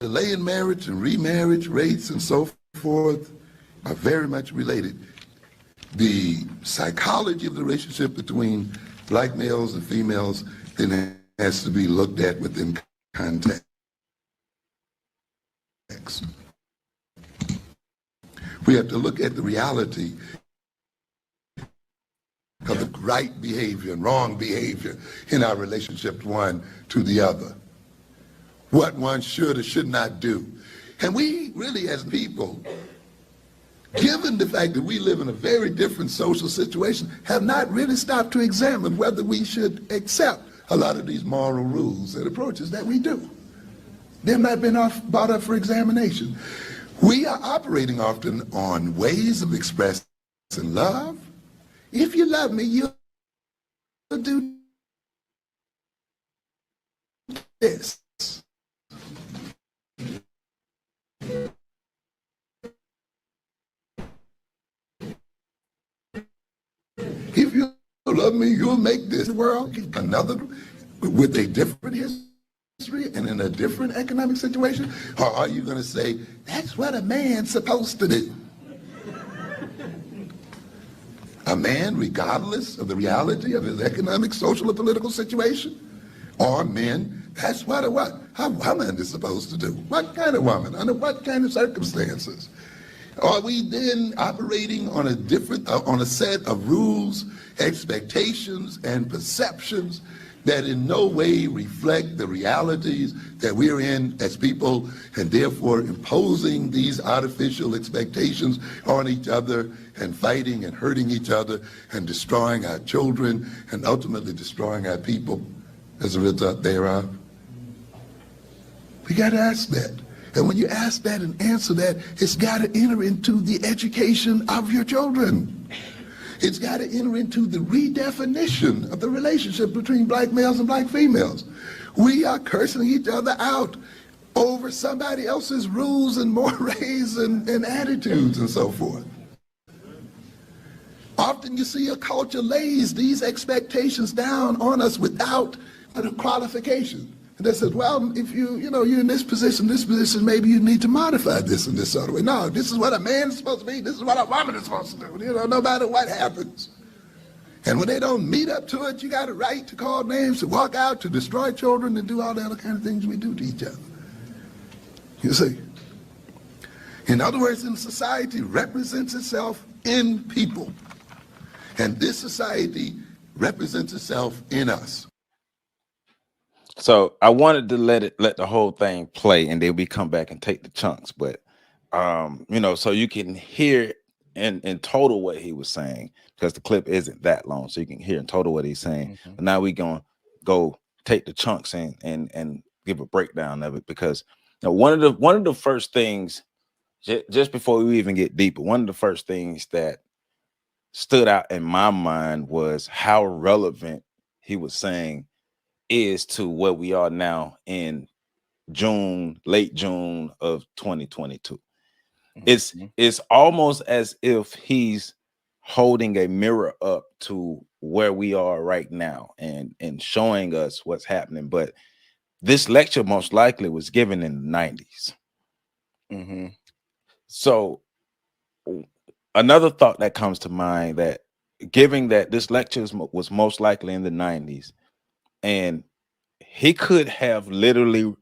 delay in marriage and remarriage rates and so forth are very much related. The psychology of the relationship between black males and females then has to be looked at within context. We have to look at the reality of the right behavior and wrong behavior in our relationship one to the other. What one should or should not do. And we really, as people, given the fact that we live in a very different social situation, have not really stopped to examine whether we should accept a lot of these moral rules and approaches that we do. They've not been brought up for examination. We are operating often on ways of expressing love. If you love me, you'll do this. If you love me, you'll make this world another with a different history and in a different economic situation? Or are you going to say, that's what a man's supposed to do? A man, regardless of the reality of his economic, social, or political situation? Or men, that's what a woman is supposed to do. What kind of woman? Under what kind of circumstances? Are we then operating on a set of rules, expectations, and perceptions that in no way reflect the realities that we're in as people, and therefore imposing these artificial expectations on each other and fighting and hurting each other and destroying our children and ultimately destroying our people as a result thereof? We got to ask that. And when you ask that and answer that, it's got to enter into the education of your children. It's got to enter into the redefinition of the relationship between black males and black females. We are cursing each other out over somebody else's rules and mores and attitudes and so forth. Often you see a culture lays these expectations down on us without a qualification. And they says, well, if you're in this position, maybe you need to modify this in this sort of way. No, this is what a man is supposed to be. This is what a woman is supposed to do, no matter what happens. And when they don't meet up to it, you got a right to call names, to walk out, to destroy children, and do all the other kind of things we do to each other. You see? In other words, in society represents itself in people. And this society represents itself in us. So I wanted to let the whole thing play, and then we come back and take the chunks. But so you can hear in total what he was saying, because the clip isn't that long, so you can hear in total what he's saying. Mm-hmm. But now we're gonna go take the chunks and give a breakdown of it, because one of the first things, just before we even get deeper, one of the first things that stood out in my mind was how relevant he was saying is to where we are now in late June of 2022. Mm-hmm. It's almost as if he's holding a mirror up to where we are right now and showing us what's happening. But this lecture most likely was given in the 90s. Mm-hmm. So another thought that comes to mind, that given that this lecture was most likely in the 90s, and he could have literally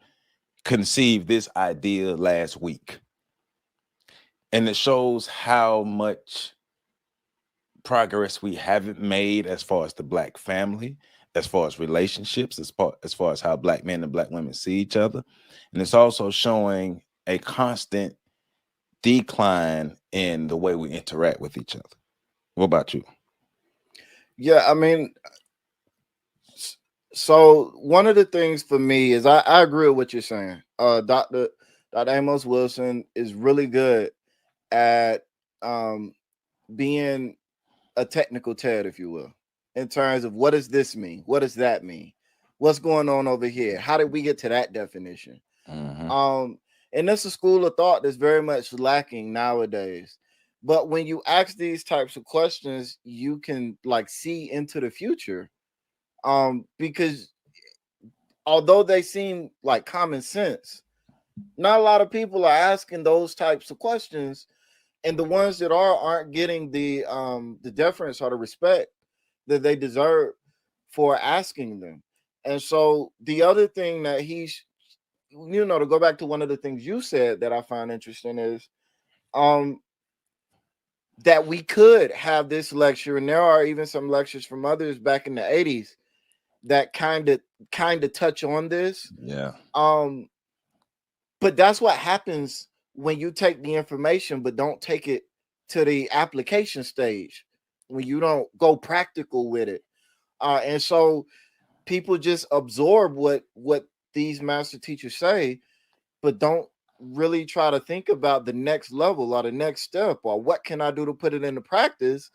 conceived this idea last week. And it shows how much progress we haven't made as far as the black family, as far as relationships, as far as how black men and black women see each other. And it's also showing a constant decline in the way we interact with each other. What about you? Yeah, I mean, so one of the things for me is I agree with what you're saying. Dr. Amos Wilson is really good at being a technical TED, if you will, in terms of what does this mean? What does that mean? What's going on over here? How did we get to that definition? Mm-hmm. And that's a school of thought that's very much lacking nowadays. But when you ask these types of questions, you can see into the future. Because although they seem like common sense, Not a lot of people are asking those types of questions, and the ones that aren't getting the deference or the respect that they deserve for asking them. And so the other thing that he's, to go back to one of the things you said that I find interesting is um that we could have this lecture, and there are even some lectures from others back in the 80s that kind of touch on this. Yeah. But that's what happens when you take the information but don't take it to the application stage, when you don't go practical with it. And so people just absorb what these master teachers say, but don't really try to think about the next level or the next step or what can I do to put it into practice.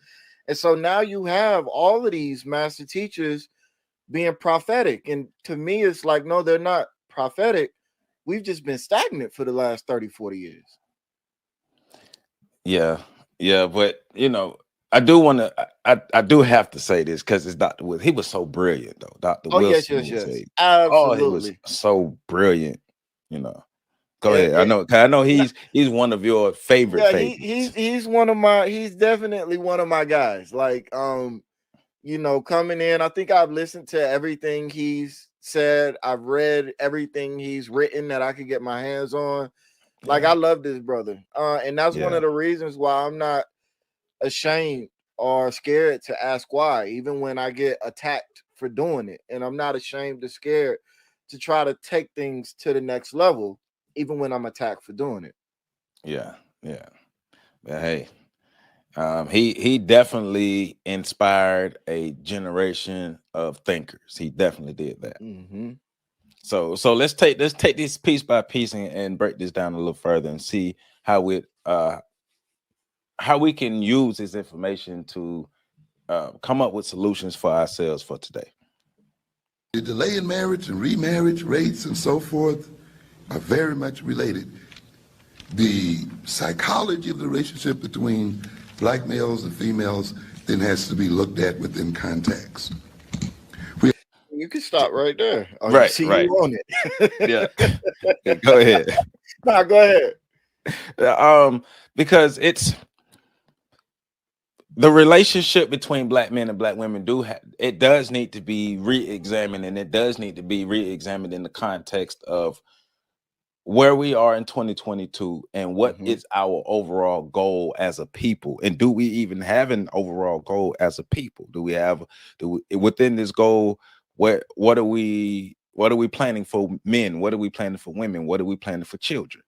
And so now you have all of these master teachers being prophetic. And to me, it's like, no, they're not prophetic. We've just been stagnant for the last 30, 40 years. Yeah. Yeah. But I do want to. I do have to say this because it's Dr. Wilson. He was so brilliant, though. Dr. Oh, yes, Wilson yes, yes. he was Absolutely. so brilliant. Go Yeah, ahead. I know he's one of your favorite yeah, favorites. he's definitely one of my guys. Like, coming in, I think I've listened to everything he's said. I've read everything he's written that I could get my hands on. Like, Yeah. I love this brother. And that's one Yeah. of the reasons why I'm not ashamed or scared to ask why, even when I get attacked for doing it. And I'm not ashamed or scared to try to take things to the next level, even when I'm attacked for doing it. Yeah. Yeah. But hey, he definitely inspired a generation of thinkers. He definitely did that. Mm-hmm. So let's take this piece by piece and break this down a little further and see how we can use this information to come up with solutions for ourselves for today. The delay in marriage and remarriage rates and so forth are very much related. The psychology of the relationship between black males and females then has to be looked at within context. You can stop right there. Oh, Right, you see right. you on it. Yeah. Go ahead. Nah, go ahead. Because it's the relationship between black men and black women it does need to be re-examined, and it does need to be re-examined in the context of where we are in 2022 and what is our overall goal as a people, and do we even have an overall goal as a people? Within this goal, what are we planning for men? What are we planning for women? What are we planning for children?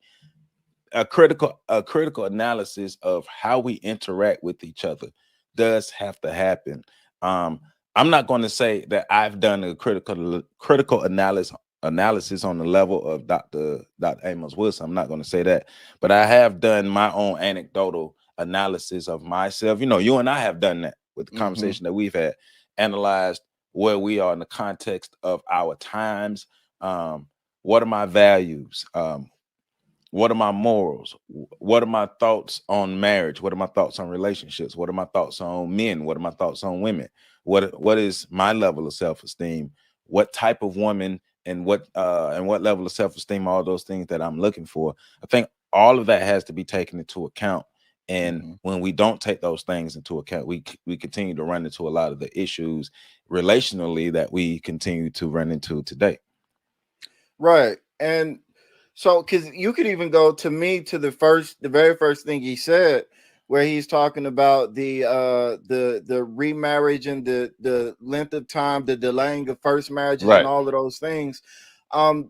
A critical analysis of how we interact with each other does have to happen. I'm not going to say that I've done a critical analysis on the level of Dr. Amos Wilson. I'm not going to say that, but I have done my own anecdotal analysis of myself. You and I have done that with the conversation that we've had, analyzed where we are in the context of our times. What are my values? What are my morals? What are my thoughts on marriage? What are my thoughts on relationships? What are my thoughts on men? What are my thoughts on women? What is my level of self-esteem? What type of woman and what level of self-esteem, all those things that I'm looking for. I think all of that has to be taken into account. And when we don't take those things into account, we continue to run into a lot of the issues relationally that we continue to run into today. Right. And so, because you could even go to the very first thing he said, where he's talking about the remarriage and the length of time, the delaying of first marriages, Right. and all of those things.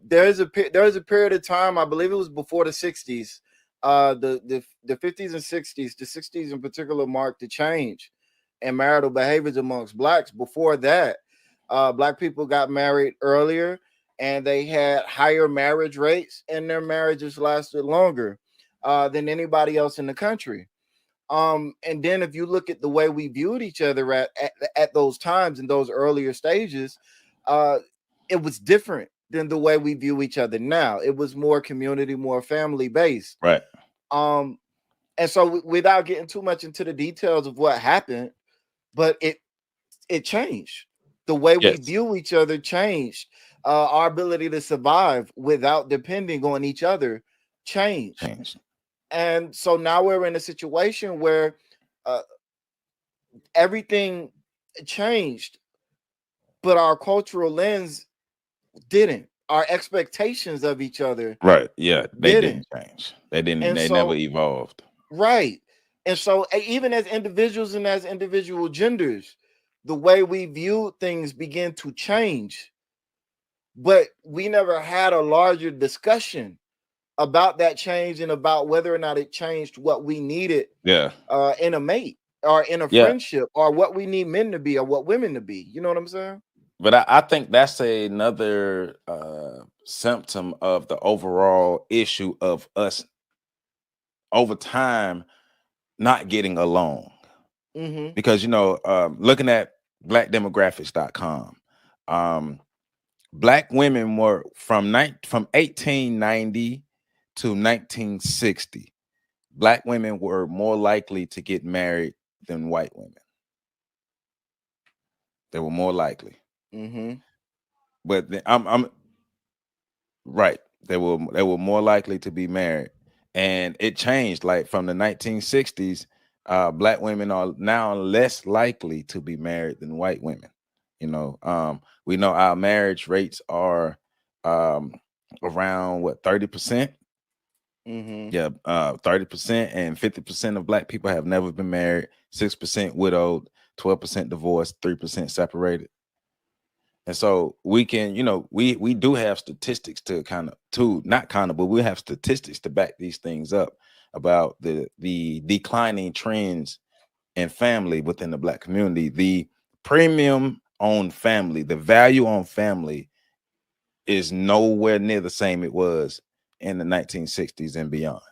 There's a period of time, I believe it was before the 60s, the 50s and 60s, the 60s in particular marked the change in marital behaviors amongst blacks. Before that, black people got married earlier, and they had higher marriage rates, and their marriages lasted longer than anybody else in the country. And then if you look at the way we viewed each other at those times, in those earlier stages, it was different than the way we view each other now. It was more community, more family based. Right. And so without getting too much into the details of what happened, but it changed. The way we view each other changed. our ability to survive without depending on each other changed. Change. And so now we're in a situation where uh, everything changed, but our cultural lens didn't. Our expectations of each other Right. Yeah. They didn't. didn't change. They didn't. And They never so, evolved. right. And so, even as individuals and as individual genders, the way we view things began to change. But we never had a larger discussion about that change and about whether or not it changed what we needed Yeah. in a mate or in a Yeah. friendship or what we need men to be or what women to be. You know what I'm saying? But I think that's another symptom of the overall issue of us over time not getting along. Mm-hmm. Because, looking at blackdemographics.com, black women were from 1890 to 1960. Black women were more likely to get married than white women. They were more likely. Mm-hmm. But I'm right. They were more likely to be married, and it changed. Like from the 1960s, black women are now less likely to be married than white women. We know our marriage rates are around what 30%. Mm-hmm. Yeah, 30% and 50% of black people have never been married. 6% widowed, 12% divorced, 3% separated. And so we can, we do have statistics to but we have statistics to back these things up about the declining trends in family within the black community. The premium on family, the value on family is nowhere near the same it was in the 1960s and beyond.